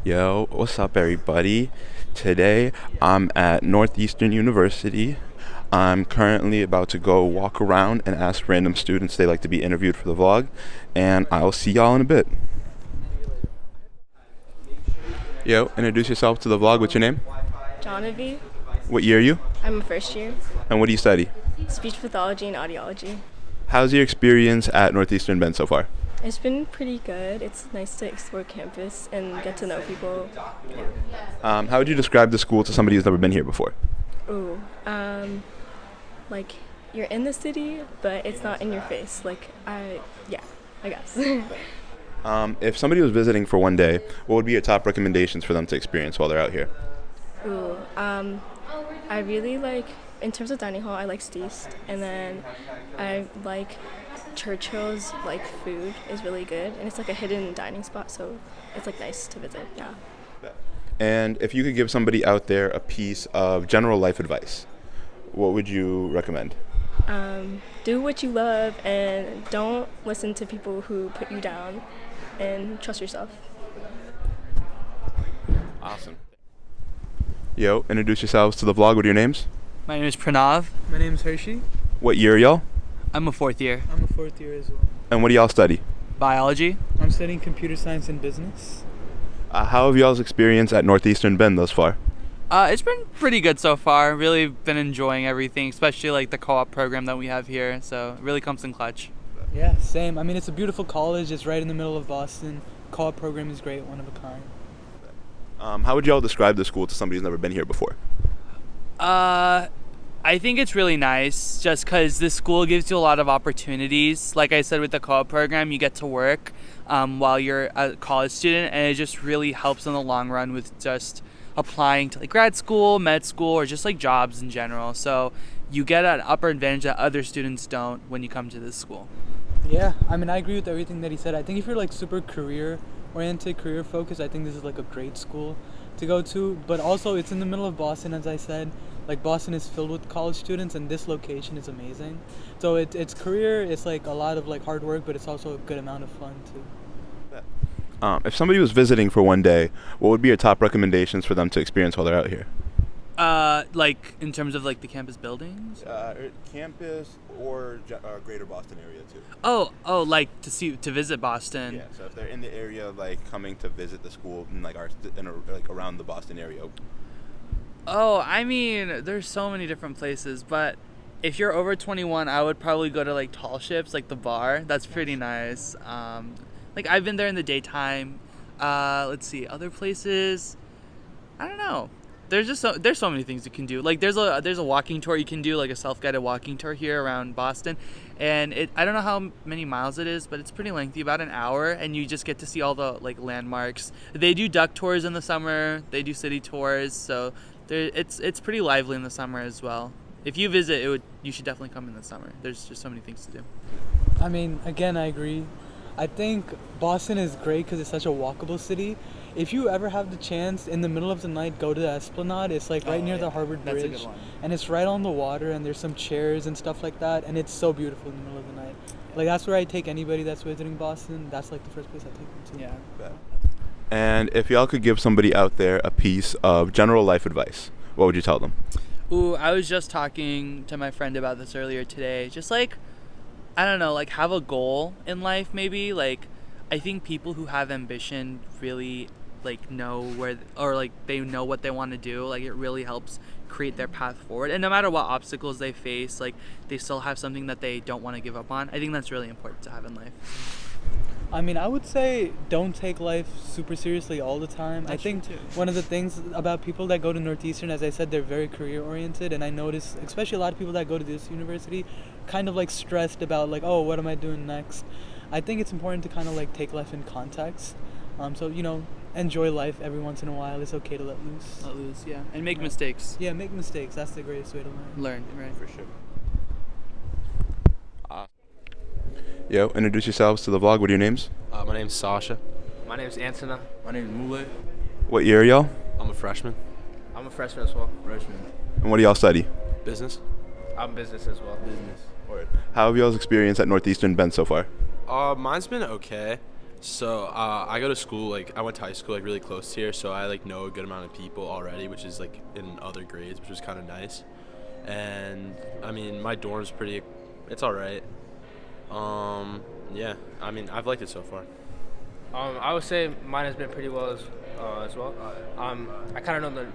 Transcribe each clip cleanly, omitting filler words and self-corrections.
Yo, what's up, everybody? Today I'm at Northeastern University. I'm currently about to go walk around and ask random students if they like to be interviewed for the vlog, and I'll see y'all in a bit. Yo, introduce yourself to the vlog. What's your name? Jonavi. What year are you? I'm a first year. And what do you study? Speech pathology and audiology. How's your experience at Northeastern been so far? It's been pretty good. It's nice to explore campus and get to know people. Yeah. How would you describe the school to somebody who's never been here before? Ooh, like you're in the city, but it's not in your face. I guess. If somebody was visiting for one day, what would be your top recommendations for them to experience while they're out here? Ooh, I really like, in terms of dining hall, I like Steast, and then I like Churchill's food is really good, and it's like a hidden dining spot, so it's nice to visit. Yeah. And if you could give somebody out there a piece of general life advice, what would you recommend? Do what you love and don't listen to people who put you down, and trust yourself. Awesome. Yo, introduce yourselves to the vlog. What are your names? My name is Pranav. My name is Hershey. What year are y'all? I'm a fourth year. I'm a fourth year as well. And what do y'all study? Biology. I'm studying computer science and business. How have y'all's experience at Northeastern been thus far? It's been pretty good so far. Really been enjoying everything, especially the co-op program that we have here. So it really comes in clutch. Yeah, same. I mean, it's a beautiful college. It's right in the middle of Boston. Co-op program is great, one of a kind. How would y'all describe the school to somebody who's never been here before? I think it's really nice just because this school gives you a lot of opportunities. Like I said, with the co-op program, you get to work while you're a college student, and it just really helps in the long run with just applying to grad school, med school, or just jobs in general. So you get an upper advantage that other students don't when you come to this school. Yeah, I mean, I agree with everything that he said. I think if you're super career-oriented, career-focused, I think this is a great school to go to. But also, it's in the middle of Boston, as I said. Boston is filled with college students, and this location is amazing. So it's career, it's a lot of hard work, but it's also a good amount of fun too. If somebody was visiting for one day, what would be your top recommendations for them to experience while they're out here? In terms of the campus buildings? Campus or greater Boston area too. To visit Boston. Yeah, so if they're in the area coming to visit the school in around the Boston area. Oh, I mean, there's so many different places, but if you're over 21, I would probably go to Tall Ships, the bar. That's pretty nice. I've been there in the daytime. Let's see, other places. I don't know. There's so many things you can do. There's a walking tour you can do, a self-guided walking tour here around Boston, and I don't know how many miles it is, but it's pretty lengthy, about an hour, and you just get to see all the landmarks. They do duck tours in the summer. They do city tours, so it's pretty lively in the summer as well. If you visit, you should definitely come in the summer. There's just so many things to do. I mean, again, I agree. I think Boston is great because it's such a walkable city. If you ever have the chance, in the middle of the night, go to the Esplanade. It's right near the Harvard Bridge. That's a good one. And it's right on the water, and there's some chairs and stuff like that, and it's so beautiful in the middle of the night. That's where I take anybody that's visiting Boston. That's the first place I take them to. Yeah. And if y'all could give somebody out there a piece of general life advice, what would you tell them? Ooh, I was just talking to my friend about this earlier today. Just I don't know, have a goal in life maybe. I think people who have ambition really know where, or they know what they want to do. It really helps create their path forward. And no matter what obstacles they face, they still have something that they don't want to give up on. I think that's really important to have in life. I mean, I would say don't take life super seriously all the time. That's I think true, too. One of the things about people that go to Northeastern, as I said, they're very career-oriented, and I notice, especially a lot of people that go to this university, kind of stressed about oh, what am I doing next? I think it's important to kind of take life in context. So, enjoy life every once in a while. It's okay to let loose. Let loose, yeah. And make mistakes. Yeah, make mistakes. That's the greatest way to learn. Right. For sure. Yo, introduce yourselves to the vlog. What are your names? My name's Sasha. My name's Antona. My name is Mule. What year are y'all? I'm a freshman. I'm a freshman as well. Freshman. And what do y'all study? Business. I'm business as well. Business. How have y'all's experience at Northeastern been so far? Mine's been okay. So I go to school, I went to high school really close here, so I know a good amount of people already, which is in other grades, which was kind of nice. And I mean, my dorm's it's all right. Yeah, I mean, I've liked it so far. I would say mine has been pretty well as well. I kind of know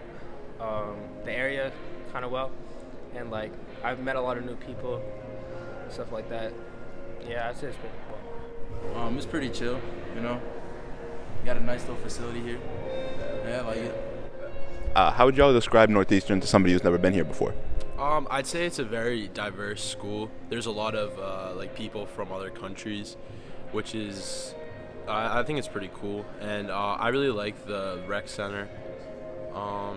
the area kind of well, and I've met a lot of new people, stuff like that. Yeah, I'd say it's been well. It's pretty chill, you know. Got a nice little facility here. Yeah, I like it. How would y'all describe Northeastern to somebody who's never been here before? I'd say it's a very diverse school. There's a lot of people from other countries, which is I think it's pretty cool, and I really like the rec center.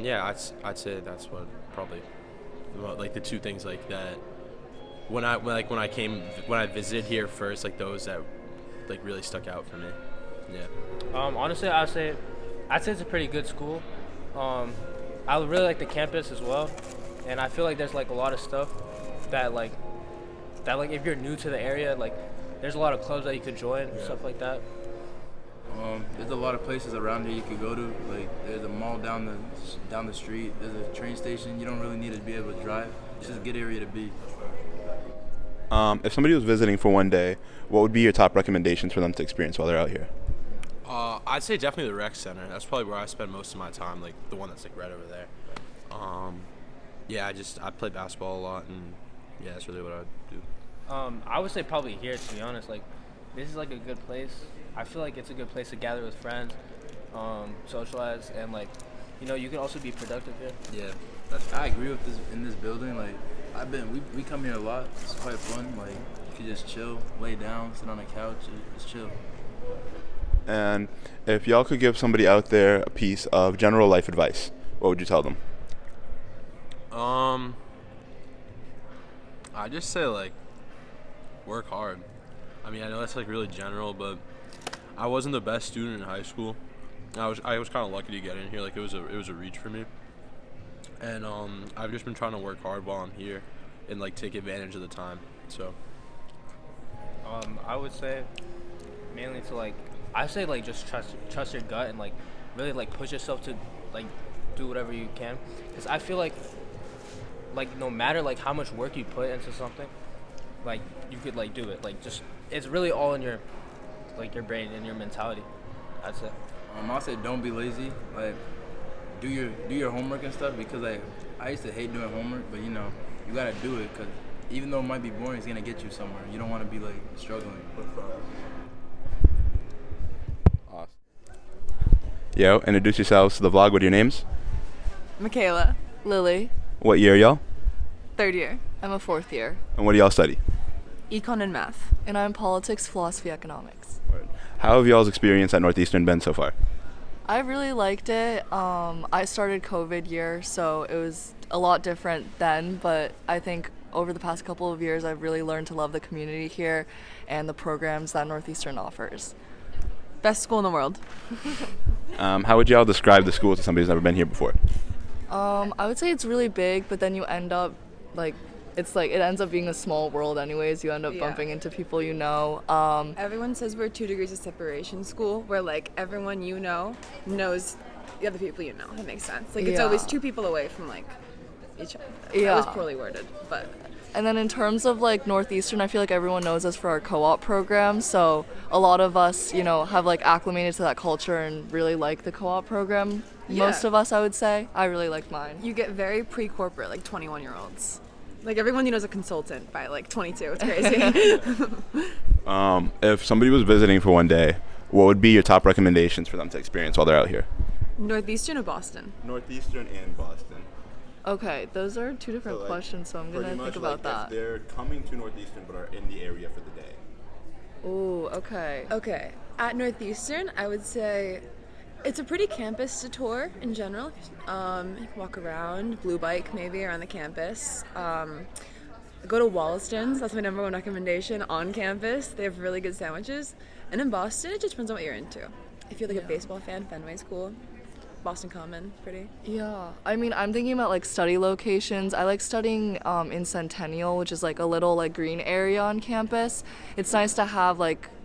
Yeah, I'd say that's what probably the two things that when I visited here first, those that really stuck out for me. Yeah. Honestly, I'd say it's a pretty good school. I really like the campus as well, and I feel like there's a lot of stuff that if you're new to the area, there's a lot of clubs that you could join, stuff like that. There's a lot of places around here you could go to. There's a mall down the street. There's a train station. You don't really need to be able to drive. It's just a good area to be. If somebody was visiting for one day, what would be your top recommendations for them to experience while they're out here? I'd say definitely the rec center. That's probably where I spend most of my time, the one that's right over there. Yeah, I play basketball a lot, and yeah, that's really what I do. I would say probably here, to be honest. This is a good place. I feel like it's a good place to gather with friends, socialize, and you can also be productive here. Yeah, I agree with this in this building. We come here a lot. It's quite fun. You can just chill, lay down, sit on a couch, just chill. And if y'all could give somebody out there a piece of general life advice, what would you tell them? I just say work hard. I mean, I know that's really general, but I wasn't the best student in high school. I was kind of lucky to get in here. It was a reach for me. And I've just been trying to work hard while I'm here and take advantage of the time. So I would say mainly to I say just trust your gut and really push yourself to do whatever you can, because I feel like no matter how much work you put into something, you could do it. Just it's really all in your your brain and your mentality, I'd say. I'll say don't be lazy. Do your homework and stuff, because I used to hate doing homework, but you gotta do it, because even though it might be boring, it's gonna get you somewhere. You don't want to be struggling. Awesome. Yo, introduce yourselves to the vlog. What are your names? Michaela. Lily, What year, y'all? Third year. I'm a fourth year, And what do y'all study? Econ and math. and I'm politics, philosophy, economics. How have y'all's experience at Northeastern been so far? I really liked it. I started COVID year, so it was a lot different then, but I think over the past couple of years, I've really learned to love the community here and the programs that Northeastern offers. Best school in the world. How would y'all describe the school to somebody who's never been here before? I would say it's really big, but then you end up it ends up being a small world anyways. You end up bumping into people you know. Everyone says we're 2 degrees of separation school, where everyone knows the other people you know. That makes sense. It's always 2 people away from each other. Yeah. That was poorly worded, but. And then in terms of Northeastern, I feel like everyone knows us for our co-op program. So a lot of us, have acclimated to that culture and really like the co-op program. Yeah. Most of us, I would say. I really liked mine. You get very pre-corporate, 21-year-olds. Everyone you know is a consultant by 22. It's crazy. If somebody was visiting for one day, what would be your top recommendations for them to experience while they're out here? Northeastern or Boston? Northeastern and Boston. Okay, those are 2 different questions, so I'm going to think about that. If they're coming to Northeastern but are in the area for the day. Ooh, okay. Okay. At Northeastern, I would say it's a pretty campus to tour in general. You can walk around, blue bike maybe around the campus. Go to Wollaston's, that's my number 1 recommendation on campus. They have really good sandwiches. And in Boston, it just depends on what you're into. If you're a baseball fan, Fenway's cool. Boston Common, pretty. Yeah, I mean, I'm thinking about study locations. I like studying in Centennial, which is a little green area on campus. It's nice to have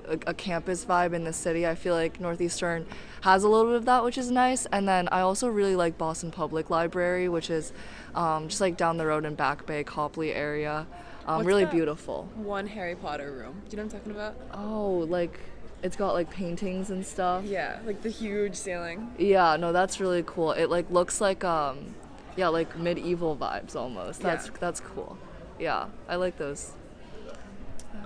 a campus vibe in the city. I feel like Northeastern has a little bit of that, which is nice. And then I also really like Boston Public Library, which is just like down the road in Back Bay, Copley area. What's Really that beautiful. one Harry Potter room? Do you know what I'm talking about? Oh, like it's got like paintings and stuff. Yeah, like the huge ceiling. Yeah, no, that's really cool. It like looks like yeah, like medieval vibes almost. That's cool. Yeah, I like those.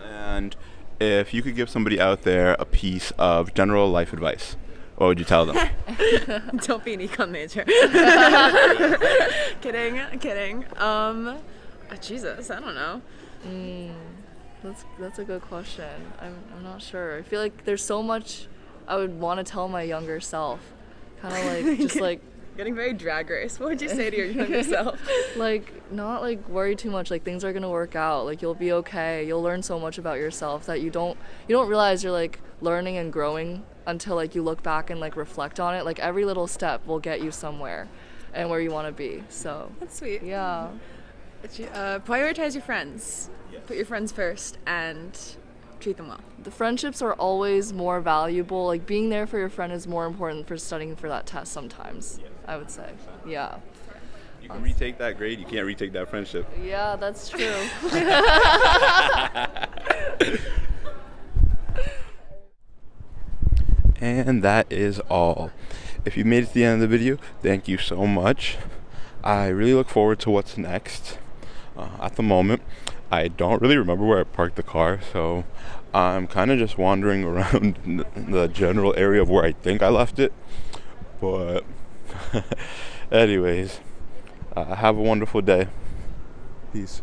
And if you could give somebody out there a piece of general life advice, what would you tell them? Don't be an econ major. Kidding. Jesus, I don't know. That's a good question. I'm not sure. I feel like there's so much I would want to tell my younger self. Kind of like just like Getting very Drag Race. What would you say to your younger self? like not like worry too much. Like things are gonna work out. Like you'll be okay. You'll learn so much about yourself that you don't realize you're like learning and growing until like you look back and like reflect on it. Like every little step will get you somewhere and where you want to be. So That's sweet. yeah. Prioritize your friends. Put your friends first and treat them well. The friendships are always more valuable. Like being there for your friend is more important for studying for that test sometimes, I would say. Yeah. You can retake that grade, you can't retake that friendship. Yeah, that's true. And that is all. If you made it to the end of the video, thank you so much. I really look forward to what's next. At the moment, I don't really remember where I parked the car, so I'm kind of just wandering around the general area of where I think I left it. But anyways, have a wonderful day. Peace.